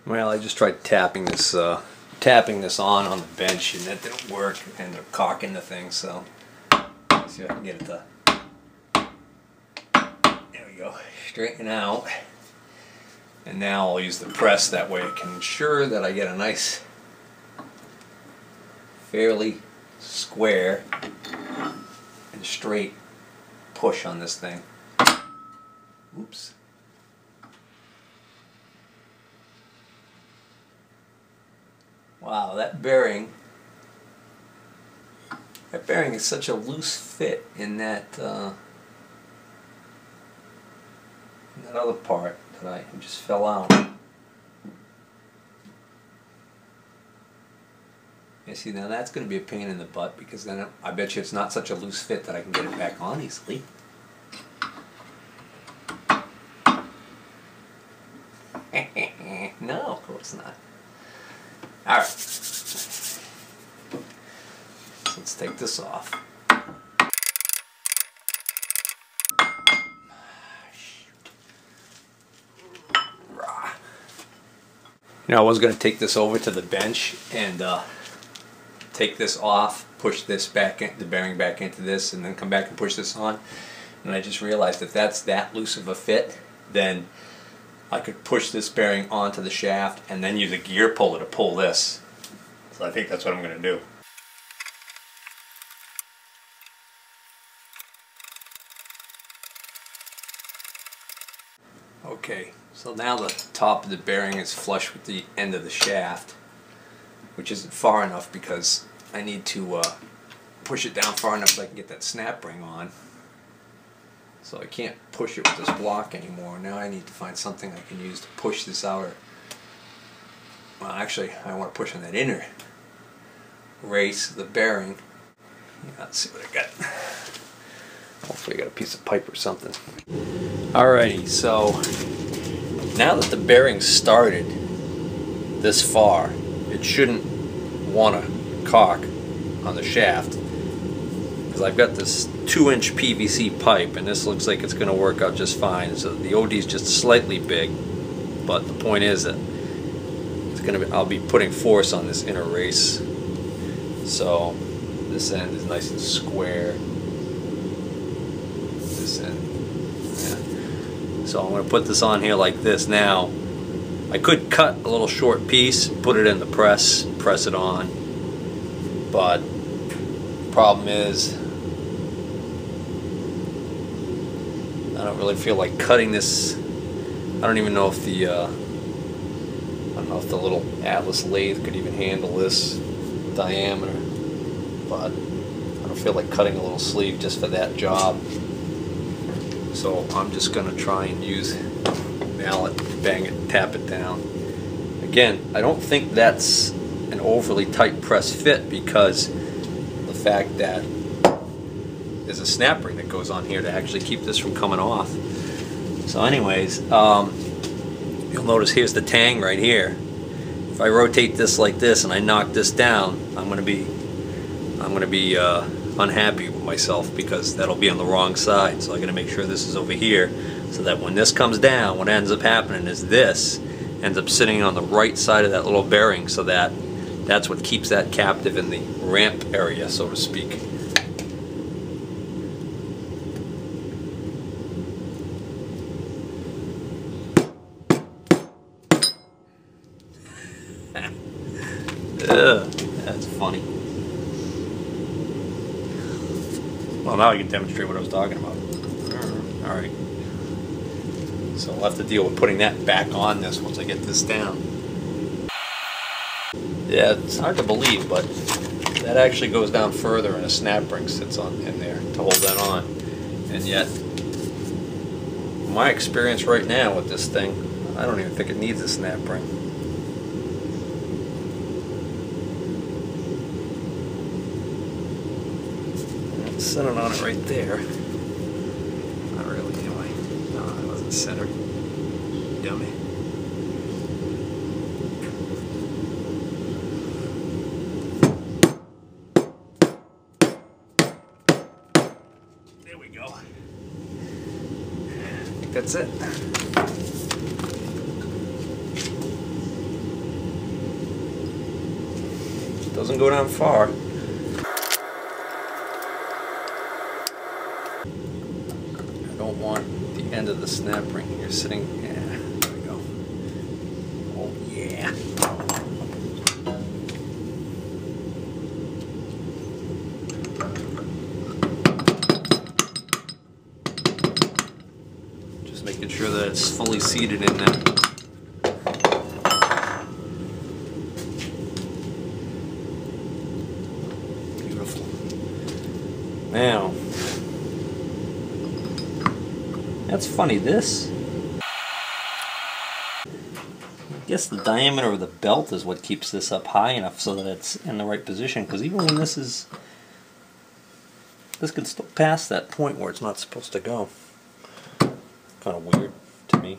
Well, I just tried tapping this on the bench, and that didn't work, and they're caulking the thing. So let's see if I can get it to. There we go. Straighten out, and now I'll use the press. That way, I can ensure that I get a nice, fairly square and straight push on this thing. Oops. Wow, that bearing is such a loose fit in that other part that I just fell out. You see, now that's going to be a pain in the butt, because then I bet you it's not such a loose fit that I can get it back on easily. No, of course not. Alright, so let's take this off. You know, I was going to take this over to the bench and take this off, push this back in, the bearing back into this, and then come back and push this on. And I just realized if that's that loose of a fit, then I could push this bearing onto the shaft and then use a gear puller to pull this. So I think that's what I'm going to do. Okay, so now the top of the bearing is flush with the end of the shaft, which isn't far enough because I need to push it down far enough so I can get that snap ring on. So I can't push it with this block anymore. Now I need to find something I can use to push this outer. Well, actually, I want to push on that inner race of the bearing. Yeah, let's see what I got. Hopefully I got a piece of pipe or something. Alrighty, so now that the bearing's started this far, it shouldn't want to cock on the shaft, because I've got this 2-inch PVC pipe, and this looks like it's going to work out just fine. So the OD is just slightly big, but the point is that it's going to be, I'll be putting force on this inner race, so this end is nice and square. This end, yeah. So I'm going to put this on here like this. Now I could cut a little short piece, put it in the press it on, but the problem is I don't really feel like cutting this. I don't even know if the little Atlas lathe could even handle this diameter, but I don't feel like cutting a little sleeve just for that job. So I'm just going to try and use mallet, bang it, tap it down. Again, I don't think that's an overly tight press fit, because the fact that there's a snap ring that goes on here to actually keep this from coming off. So anyways, you'll notice here's the tang right here. If I rotate this like this and I knock this down, I'm going to be unhappy with myself, because that'll be on the wrong side. So I got to make sure this is over here, so that when this comes down, what ends up happening is this ends up sitting on the right side of that little bearing, so that that's what keeps that captive in the ramp area, so to speak. Ugh, that's funny. Well, now I can demonstrate what I was talking about. Alright. So I'll have to deal with putting that back on this once I get this down. Yeah, it's hard to believe, but that actually goes down further and a snap ring sits on in there to hold that on. And yet, my experience right now with this thing, I don't even think it needs a snap ring. Centered on it right there. Not really, anyway. No, it wasn't centered. Dummy. There we go. I think that's it. Doesn't go down far. I don't want the end of the snap ring here sitting. Yeah, there we go. Oh yeah. Just making sure that it's fully seated in there. Now, that's funny, this, I guess the diameter of the belt is what keeps this up high enough so that it's in the right position, because even when this could still pass that point where it's not supposed to go. Kind of weird to me.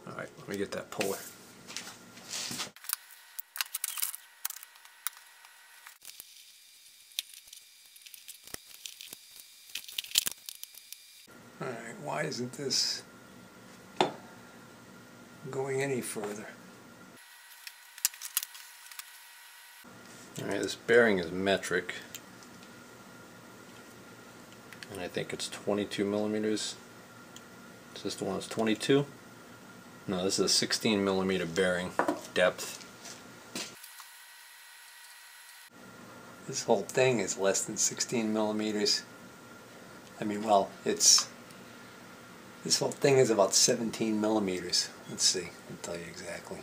Alright, let me get that puller. Alright, why isn't this going any further? Alright, this bearing is metric. And I think it's 22 millimeters. Is this the one that's 22? No, this is a 16 millimeter bearing depth. This whole thing is less than 16 millimeters. I mean, well, this whole thing is about 17 millimeters. Let's see, I'll tell you exactly.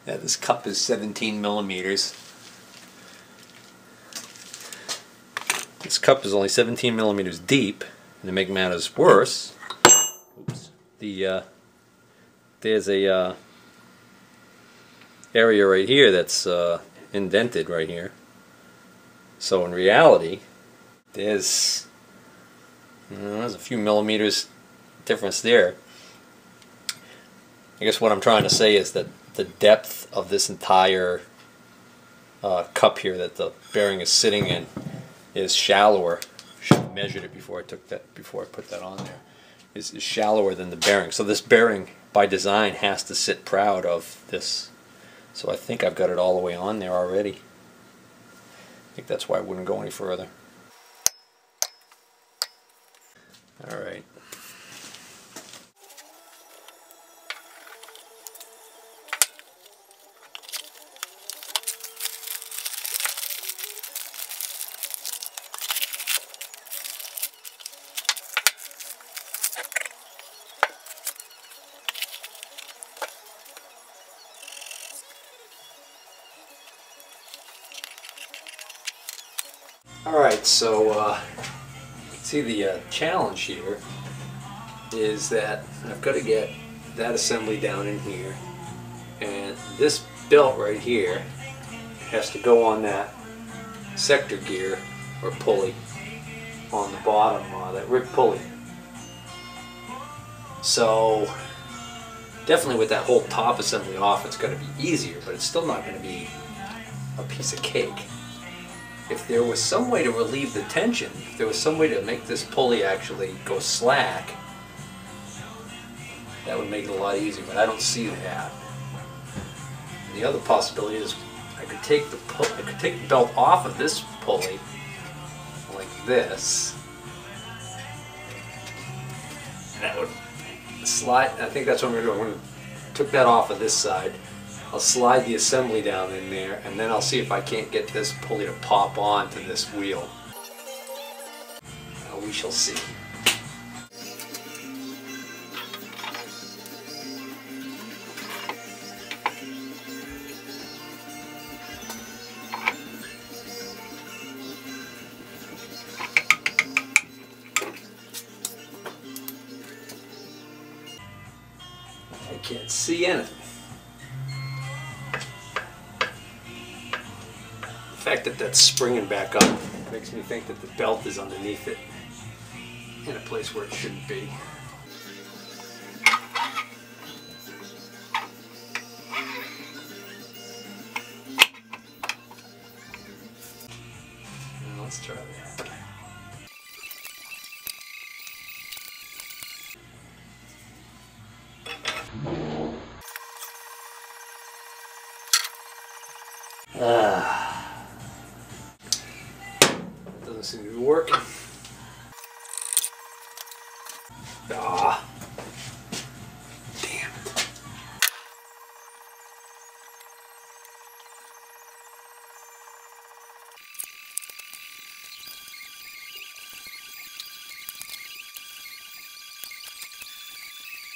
Yeah, this cup is 17 millimeters. This cup is only 17 millimeters deep, and to make matters worse, oops, there's a area right here that's indented right here. So in reality, there's a few millimeters difference there. I guess what I'm trying to say is that the depth of this entire cup here that the bearing is sitting in is shallower. Should have measured it before I put that on there. Is shallower than the bearing. So this bearing, by design, has to sit proud of this. So I think I've got it all the way on there already. I think that's why I wouldn't go any further. All right. Alright, so see the challenge here is that I've got to get that assembly down in here, and this belt right here has to go on that sector gear or pulley on the bottom, that rig pulley. So definitely with that whole top assembly off, it's going to be easier, but it's still not going to be a piece of cake. If there was some way to relieve the tension, if there was some way to make this pulley actually go slack, that would make it a lot easier, but I don't see that. And the other possibility is I could take the belt off of this pulley like this, and that would slide. I think that's what I'm going to do. I'm going to took that off of this side. I'll slide the assembly down in there, and then I'll see if I can't get this pulley to pop on to this wheel. We shall see. I can't see anything. The fact that that's springing back up makes me think that the belt is underneath it in a place where it shouldn't be. Now let's try that. Doesn't seem to be working. Ah. Damn it.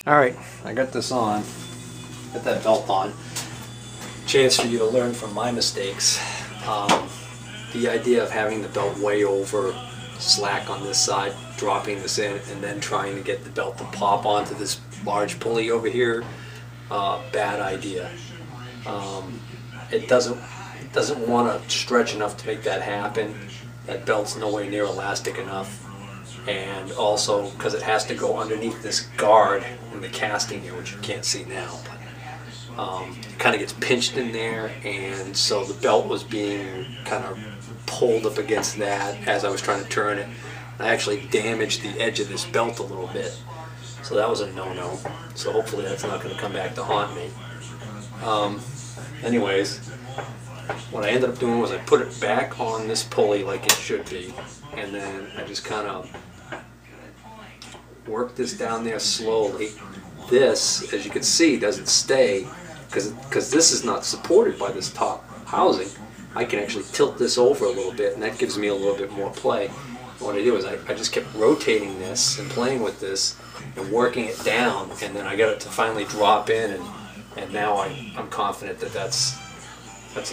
Alright, I got this on. Got that belt on. Chance for you to learn from my mistakes. The idea of having the belt way over, slack on this side, dropping this in, and then trying to get the belt to pop onto this large pulley over here, bad idea. It doesn't want to stretch enough to make that happen. That belt's nowhere near elastic enough. And also because it has to go underneath this guard in the casting here, which you can't see now, but it kind of gets pinched in there, and so the belt was being kind of pulled up against that as I was trying to turn it. I actually damaged the edge of this belt a little bit, so that was a no-no. So hopefully that's not going to come back to haunt me. Anyways, what I ended up doing was I put it back on this pulley like it should be, and then I just kind of work this down there slowly. This, as you can see, doesn't stay because this is not supported by this top housing. I can actually tilt this over a little bit, and that gives me a little bit more play. What I do is I just kept rotating this and playing with this and working it down, and then I got it to finally drop in, and now I'm confident that that's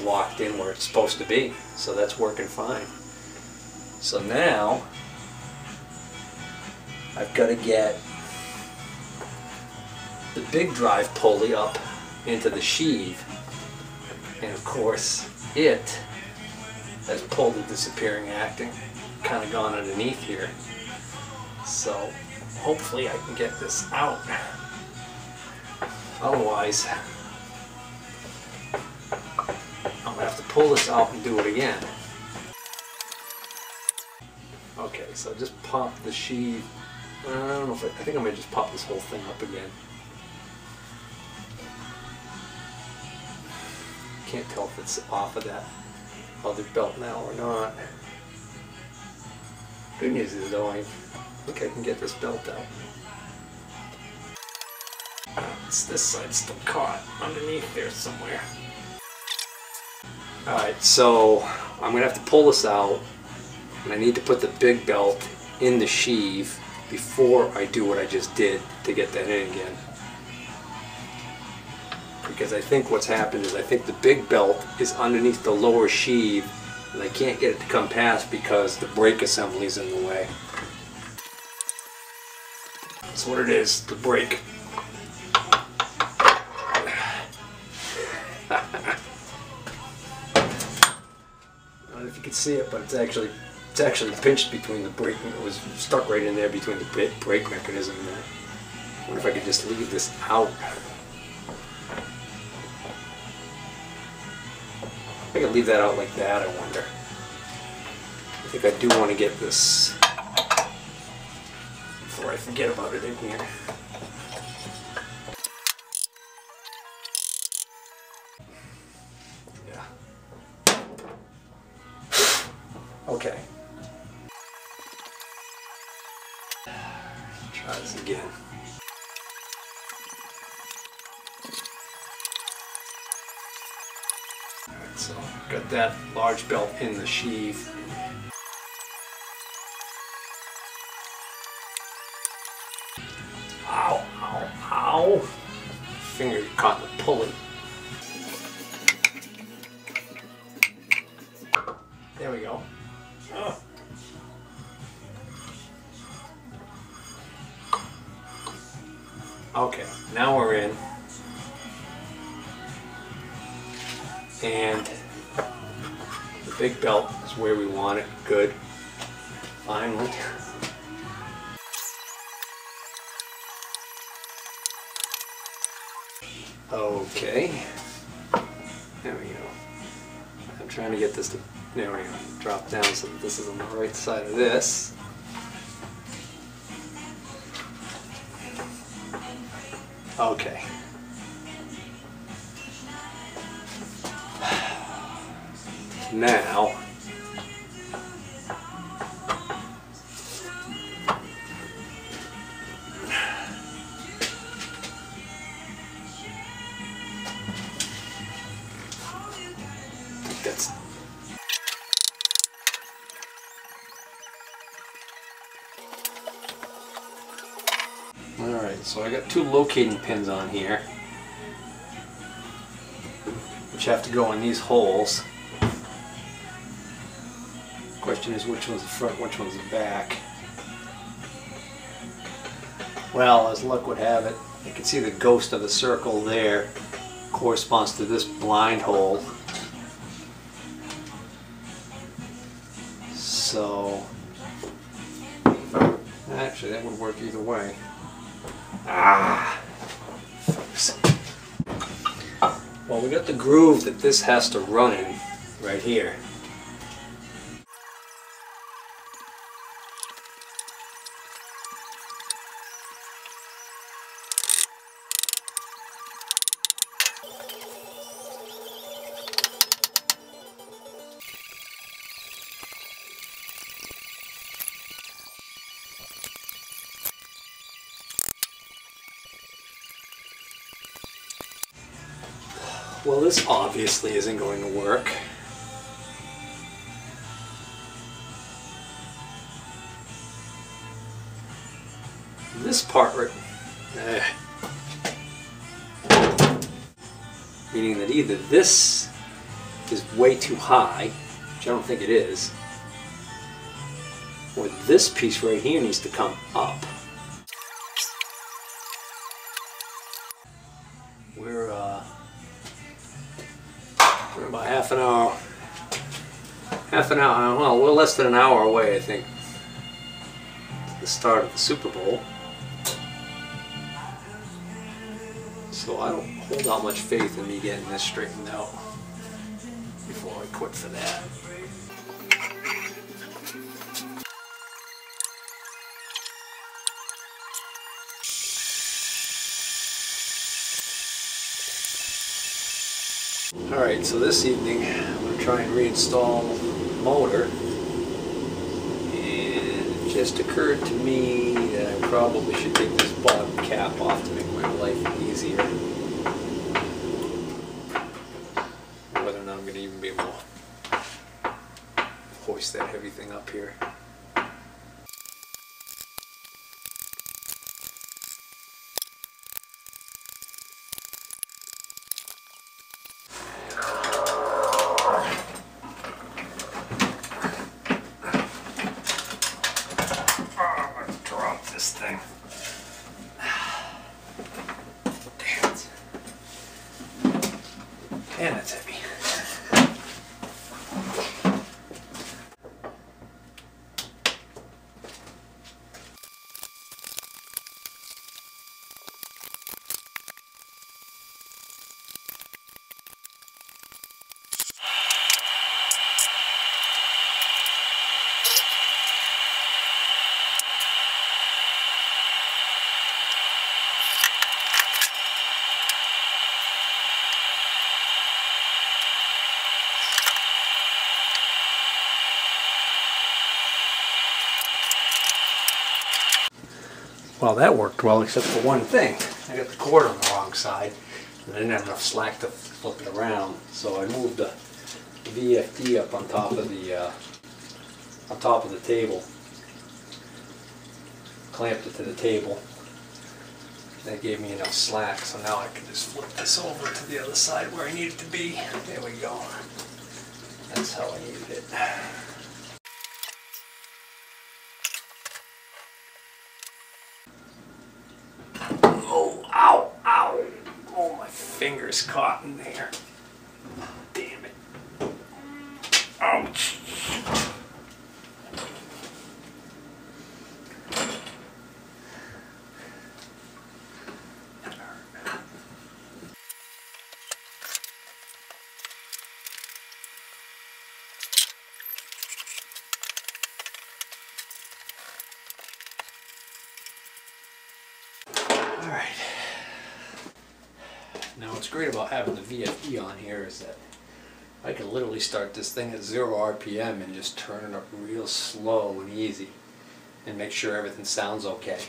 locked in where it's supposed to be. So that's working fine. So now I've got to get the big drive pulley up into the sheave, and of course it has pulled the disappearing acting, kind of gone underneath here. So hopefully I can get this out. Otherwise I'm gonna have to pull this out and do it again. Okay, so just pop the sheave. I don't know if I think I might just pop this whole thing up again. Can't tell if it's off of that other belt now or not. Good news is though, I think I can get this belt out. It's this side still caught underneath there somewhere. Alright, so I'm going to have to pull this out, and I need to put the big belt in the sheave before I do what I just did to get that in again. Because I think what's happened is I think the big belt is underneath the lower sheave, and I can't get it to come past because the brake assembly is in the way. That's what it is, the brake. I don't know if you can see it, but it's actually pinched between the brake. It was stuck right in there between the brake mechanism and that. I wonder if I could just leave this out. I could leave that out like that, I wonder. I think I do want to get this before I forget about it in here. Yeah. Okay. Try this again. So, got that large belt in the sheave. Ow, ow, ow. Finger caught in the pulley. There we go. Oh. Okay, now we're in. And the big belt is where we want it. Good. Finally. Okay. There we go. I'm trying to get this to, there we go, drop down so that this is on the right side of this. Okay. Now, that's alright, so I got two locating pins on here, which have to go in these holes. Question is, which one's the front, which one's the back? Well, as luck would have it, you can see the ghost of the circle there corresponds to this blind hole. So, actually that would work either way. Well, we got the groove that this has to run in right here. Well, this obviously isn't going to work. This part right, meaning that either this is way too high, which I don't think it is, or this piece right here needs to come up. We're about half an hour, well, we're less than an hour away, I think, the start of the Super Bowl. So I don't hold out much faith in me getting this straightened out before I quit for that. Alright, so this evening I'm going to try and reinstall the motor, and it just occurred to me that I probably should take this bottom cap off to make my life easier. Whether or not I'm going to even be able to hoist that heavy thing up here. This thing. Damn it. And it's heavy. Well, that worked well, except for one thing. I got the cord on the wrong side, and I didn't have enough slack to flip it around. So I moved the VFD up on top of the table, clamped it to the table. That gave me enough slack, so now I can just flip this over to the other side where I need it to be. There we go. That's how I needed it. Oh, ow, ow. Oh, my finger's caught in there. Damn it. Ouch. Alright, now what's great about having the VFD on here is that I can literally start this thing at 0 RPM and just turn it up real slow and easy and make sure everything sounds okay.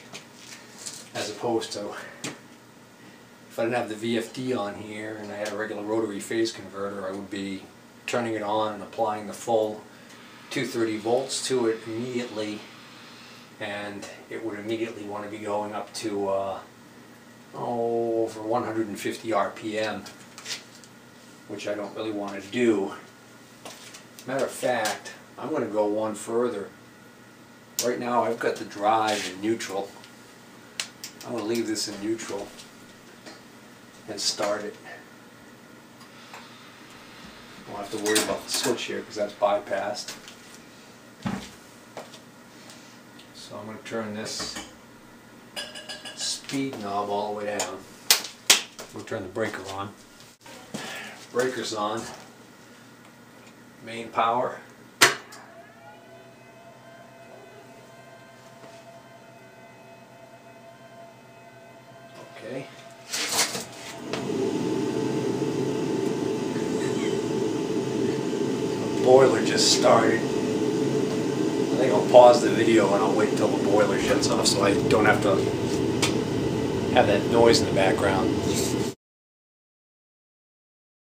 As opposed to if I didn't have the VFD on here and I had a regular rotary phase converter, I would be turning it on and applying the full 230 volts to it immediately, and it would immediately want to be going up to over 150 RPM, which I don't really want to do. Matter of fact, I'm going to go one further. Right now I've got the drive in neutral. I'm going to leave this in neutral and start it. I don't have to worry about the switch here because that's bypassed. So I'm going to turn this speed knob all the way down. We'll turn the breaker on. Breaker's on. Main power. Okay. The boiler just started. I think I'll pause the video and I'll wait until the boiler shuts off so I don't have to have that noise in the background.